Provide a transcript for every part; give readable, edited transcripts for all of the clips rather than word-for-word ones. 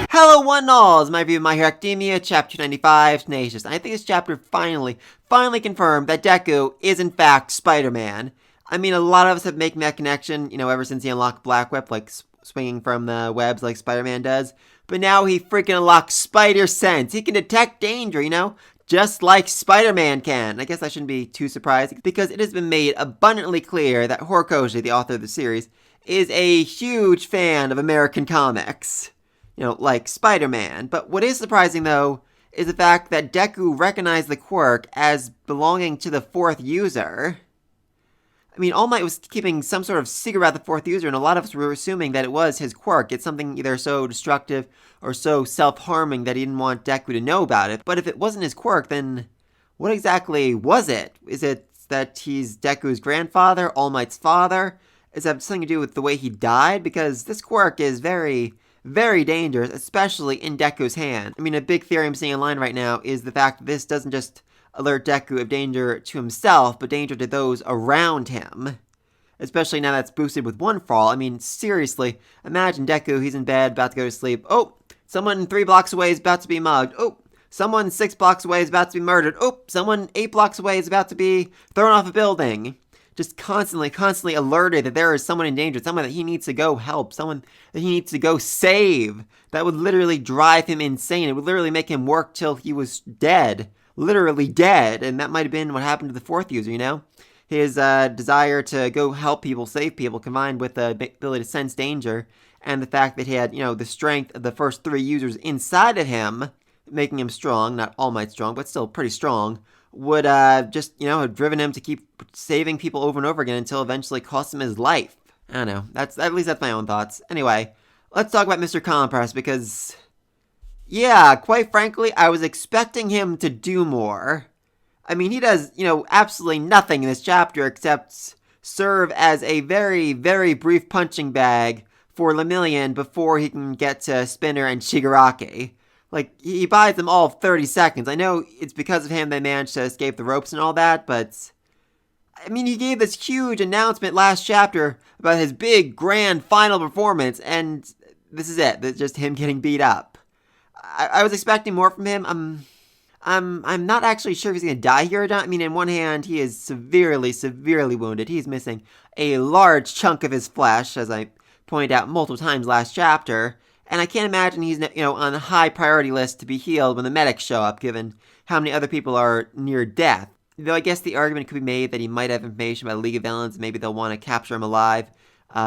Hello one and all, it's my review of My Hero Academia, Chapter 95, Tenacious. And I think this chapter finally confirmed that Deku is in fact Spider-Man. I mean, a lot of us have making that connection, ever since he unlocked Black Whip, like swinging from the webs like Spider-Man does. But now he freaking unlocks Spider Sense. He can detect danger, just like Spider-Man can. I guess I shouldn't be too surprised, because it has been made abundantly clear that Horikoshi, the author of the series, is a huge fan of American comics. Like Spider-Man. But what is surprising, though, is the fact that Deku recognized the quirk as belonging to the fourth user. I mean, All Might was keeping some sort of secret about the fourth user, and a lot of us were assuming that it was his quirk. It's something either so destructive or so self-harming that he didn't want Deku to know about it. But if it wasn't his quirk, then what exactly was it? Is it that he's Deku's grandfather, All Might's father? Is that something to do with the way he died? Because this quirk is very dangerous, especially in Deku's hand. I mean, a big theory I'm seeing online right now is the fact that this doesn't just alert Deku of danger to himself, but danger to those around him. Especially now that's boosted with one fall. I mean, seriously, imagine Deku, he's in bed, about to go to sleep. Oh, someone 3 blocks away is about to be mugged. Oh, someone 6 blocks away is about to be murdered. Oh, someone 8 blocks away is about to be thrown off a building. Just constantly alerted that there is someone in danger, someone that he needs to go help, someone that he needs to go save. That would literally drive him insane. It would literally make him work till he was dead. Literally dead. And that might have been what happened to the fourth user, His desire to go help people, save people, combined with the ability to sense danger, and the fact that he had, the strength of the first 3 users inside of him, making him strong, not All Might strong, but still pretty strong, would just, have driven him to keep saving people over and over again until eventually cost him his life. I don't know. At least that's my own thoughts. Anyway, let's talk about Mr. Compress, because, yeah, quite frankly, I was expecting him to do more. I mean, he does, absolutely nothing in this chapter except serve as a very brief punching bag for Lemillion before he can get to Spinner and Shigaraki. Like, he buys them all 30 seconds. I know it's because of him they managed to escape the ropes and all that, but I mean, he gave this huge announcement last chapter about his big, grand, final performance, and this is it. It's just him getting beat up. I was expecting more from him. I'm not actually sure if he's gonna die here or not. I mean, in one hand, he is severely wounded. He's missing a large chunk of his flesh, as I pointed out multiple times last chapter. And I can't imagine he's, on a high priority list to be healed when the medics show up, given how many other people are near death. Though I guess the argument could be made that he might have information about the League of Villains. Maybe they'll want to capture him alive,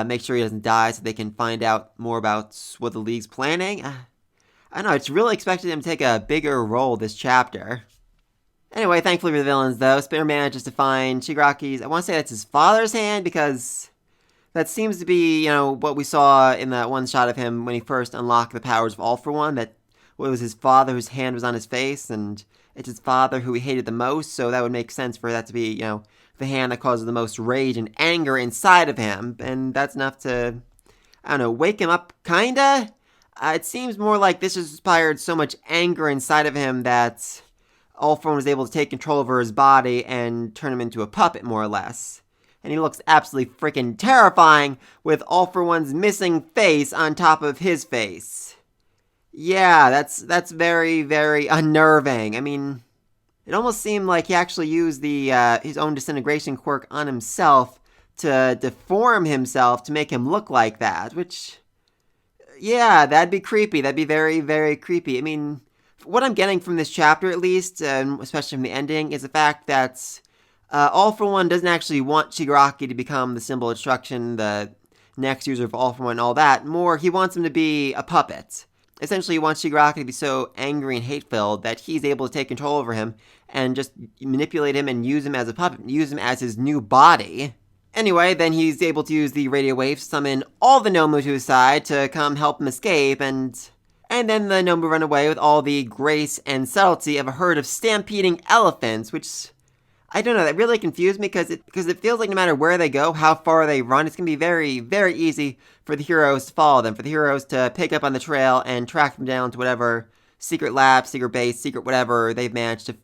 make sure he doesn't die so they can find out more about what the League's planning. I don't know, it's really expected him to take a bigger role this chapter. Anyway, thankfully for the villains, though, Spinner manages to find Shigaraki's, I want to say that's his father's hand, because that seems to be, what we saw in that one shot of him when he first unlocked the powers of All for One, that it was his father whose hand was on his face, and it's his father who he hated the most, so that would make sense for that to be, the hand that causes the most rage and anger inside of him, and that's enough to, I don't know, wake him up, kinda? It seems more like this has inspired so much anger inside of him that All for One was able to take control over his body and turn him into a puppet, more or less. And he looks absolutely freaking terrifying with All for One's missing face on top of his face. Yeah, that's very unnerving. I mean, it almost seemed like he actually used his own disintegration quirk on himself to deform himself to make him look like that, which, yeah, that'd be creepy. That'd be very creepy. I mean, what I'm getting from this chapter, at least, especially from the ending, is the fact that All for One doesn't actually want Shigaraki to become the symbol of destruction, the next user of All for One, and all that. More, he wants him to be a puppet. Essentially, he wants Shigaraki to be so angry and hate-filled that he's able to take control over him and just manipulate him and use him as a puppet, use him as his new body. Anyway, then he's able to use the radio wave to summon all the Nomu to his side to come help him escape, and then the Nomu run away with all the grace and subtlety of a herd of stampeding elephants, which, I don't know, that really confused me, because it feels like no matter where they go, how far they run, it's going to be very easy for the heroes to follow them, for the heroes to pick up on the trail and track them down to whatever secret lab, secret base, secret whatever they've managed to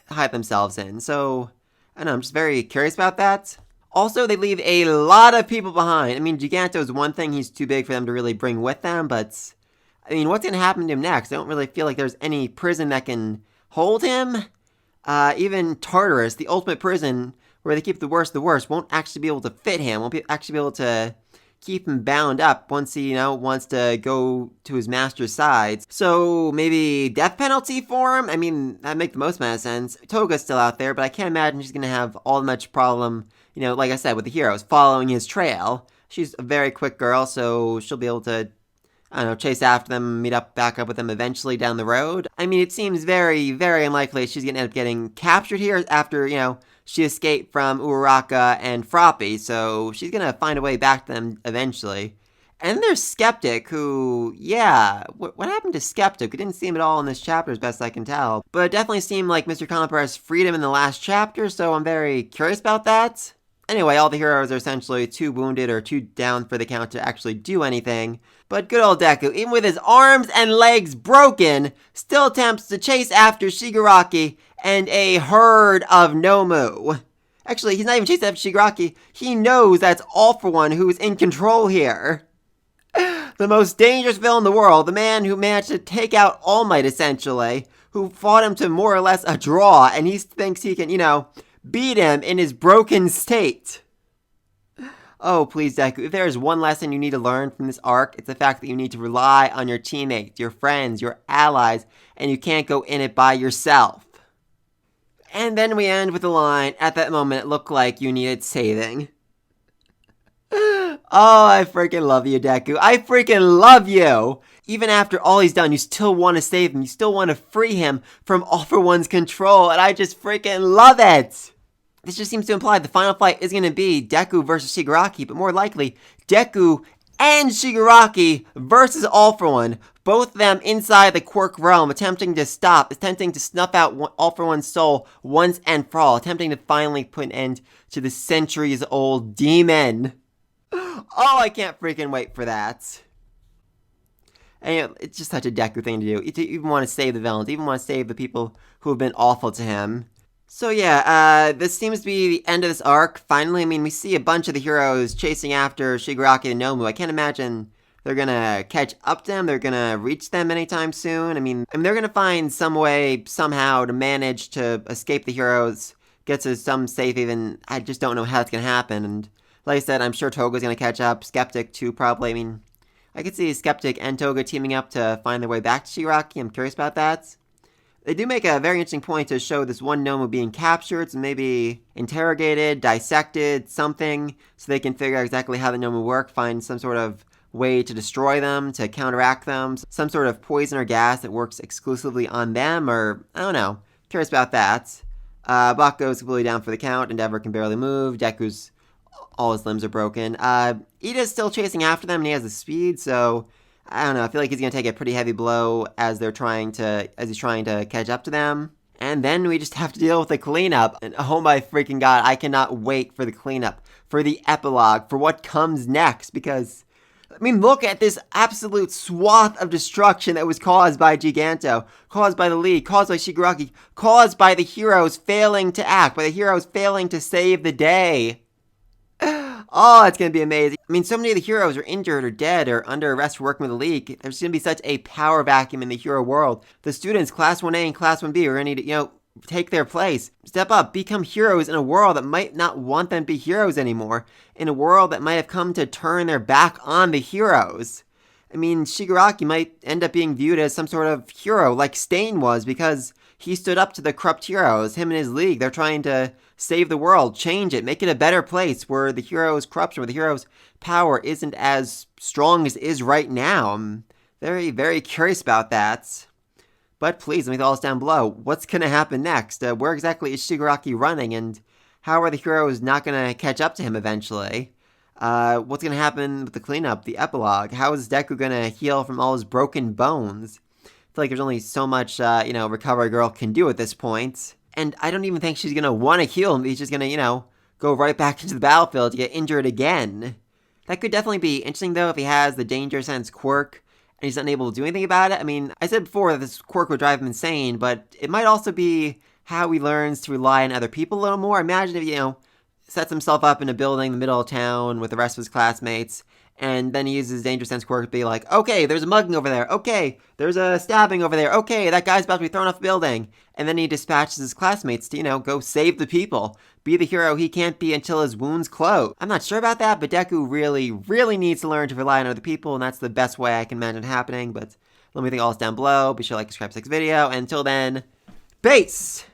hide themselves in. So, I don't know, I'm just very curious about that. Also, they leave a lot of people behind. I mean, Giganto is one thing, he's too big for them to really bring with them, but I mean, what's going to happen to him next? I don't really feel like there's any prison that can hold him. Even Tartarus, the ultimate prison where they keep the worst, won't actually be able to fit him, actually be able to keep him bound up once he, wants to go to his master's side. So maybe death penalty for him? I mean, that'd make the most amount of sense. Toga's still out there, but I can't imagine she's gonna have all that much problem, like I said, with the heroes, following his trail. She's a very quick girl, so she'll be able to, I don't know, chase after them, back up with them eventually down the road. I mean, it seems very, very unlikely she's gonna end up getting captured here after, she escaped from Uraraka and Froppy, so she's gonna find a way back to them eventually. And then there's Skeptic, who, yeah, what happened to Skeptic? We didn't see him at all in this chapter, as best I can tell. But it definitely seemed like Mr. Conopress freed him in the last chapter, so I'm very curious about that. Anyway, all the heroes are essentially too wounded or too down for the count to actually do anything. But good old Deku, even with his arms and legs broken, still attempts to chase after Shigaraki and a herd of Nomu. Actually, he's not even chasing after Shigaraki. He knows that's All For One who's in control here. The most dangerous villain in the world, the man who managed to take out All Might, essentially, who fought him to more or less a draw, and he thinks he can, beat him in his broken state. Oh, please, Deku, if there is one lesson you need to learn from this arc, it's the fact that you need to rely on your teammates, your friends, your allies, and you can't go in it by yourself. And then we end with the line, at that moment it looked like you needed saving. Oh, I freaking love you, Deku. I freaking love you! Even after all he's done, you still want to save him. You still want to free him from All For One's control, and I just freaking love it! This just seems to imply the final fight is going to be Deku versus Shigaraki, but more likely, Deku and Shigaraki versus All For One. Both of them inside the Quirk realm, attempting to snuff out All For One's soul once and for all, attempting to finally put an end to the centuries-old demon. Oh, I can't freaking wait for that. And it's just such a Deku thing to do. You even want to save the villains, even want to save the people who have been awful to him. So yeah, this seems to be the end of this arc. Finally, I mean, we see a bunch of the heroes chasing after Shigaraki and Nomu. I can't imagine they're gonna catch up to them. They're gonna reach them anytime soon. I mean, they're gonna find some way, somehow, to manage to escape the heroes, get to some safe haven. I just don't know how it's gonna happen. And like I said, I'm sure Toga's gonna catch up. Skeptic, too, probably. I mean, I could see Skeptic and Toga teaming up to find their way back to Shigaraki. I'm curious about that. They do make a very interesting point to show this one Nomu being captured, so maybe interrogated, dissected, something, so they can figure out exactly how the Nomu work, find some sort of way to destroy them, to counteract them, some sort of poison or gas that works exclusively on them, or, I don't know, curious about that. Bakugo's completely down for the count, Endeavor can barely move, Deku's, all his limbs are broken. Ida's still chasing after them, and he has the speed, so I don't know, I feel like he's gonna take a pretty heavy blow as he's trying to catch up to them. And then we just have to deal with the cleanup. And oh my freaking god, I cannot wait for the cleanup, for the epilogue, for what comes next, because, I mean, look at this absolute swath of destruction that was caused by Giganto, caused by the League, caused by Shigaraki, caused by the heroes failing to act, by the heroes failing to save the day. Oh, it's going to be amazing. I mean, so many of the heroes are injured or dead or under arrest for working with the League. There's going to be such a power vacuum in the hero world. The students, Class 1A and Class 1B, are going to need to, take their place. Step up, become heroes in a world that might not want them to be heroes anymore. In a world that might have come to turn their back on the heroes. I mean, Shigaraki might end up being viewed as some sort of hero like Stain was because he stood up to the corrupt heroes. Him and his League, they're trying to save the world, change it, make it a better place where the hero's corruption, where the hero's power isn't as strong as it is right now. I'm very, very curious about that. But please, let me throw this down below. What's going to happen next? Where exactly is Shigaraki running, and how are the heroes not going to catch up to him eventually? What's going to happen with the cleanup, the epilogue? How is Deku going to heal from all his broken bones? I feel like there's only so much, Recovery Girl can do at this point. And I don't even think she's going to want to heal him. He's just going to, go right back into the battlefield to get injured again. That could definitely be interesting, though, if he has the Danger Sense quirk and he's unable to do anything about it. I mean, I said before that this quirk would drive him insane, but it might also be how he learns to rely on other people a little more. Imagine if, sets himself up in a building in the middle of town with the rest of his classmates, and then he uses his Danger Sense quirk to be like, okay, there's a mugging over there. Okay, there's a stabbing over there. Okay, that guy's about to be thrown off a building. And then he dispatches his classmates to, go save the people. Be the hero he can't be until his wounds close. I'm not sure about that, but Deku really, really needs to learn to rely on other people, and that's the best way I can imagine happening. But let me think all this down below. Be sure to like, subscribe to this video. And until then, peace!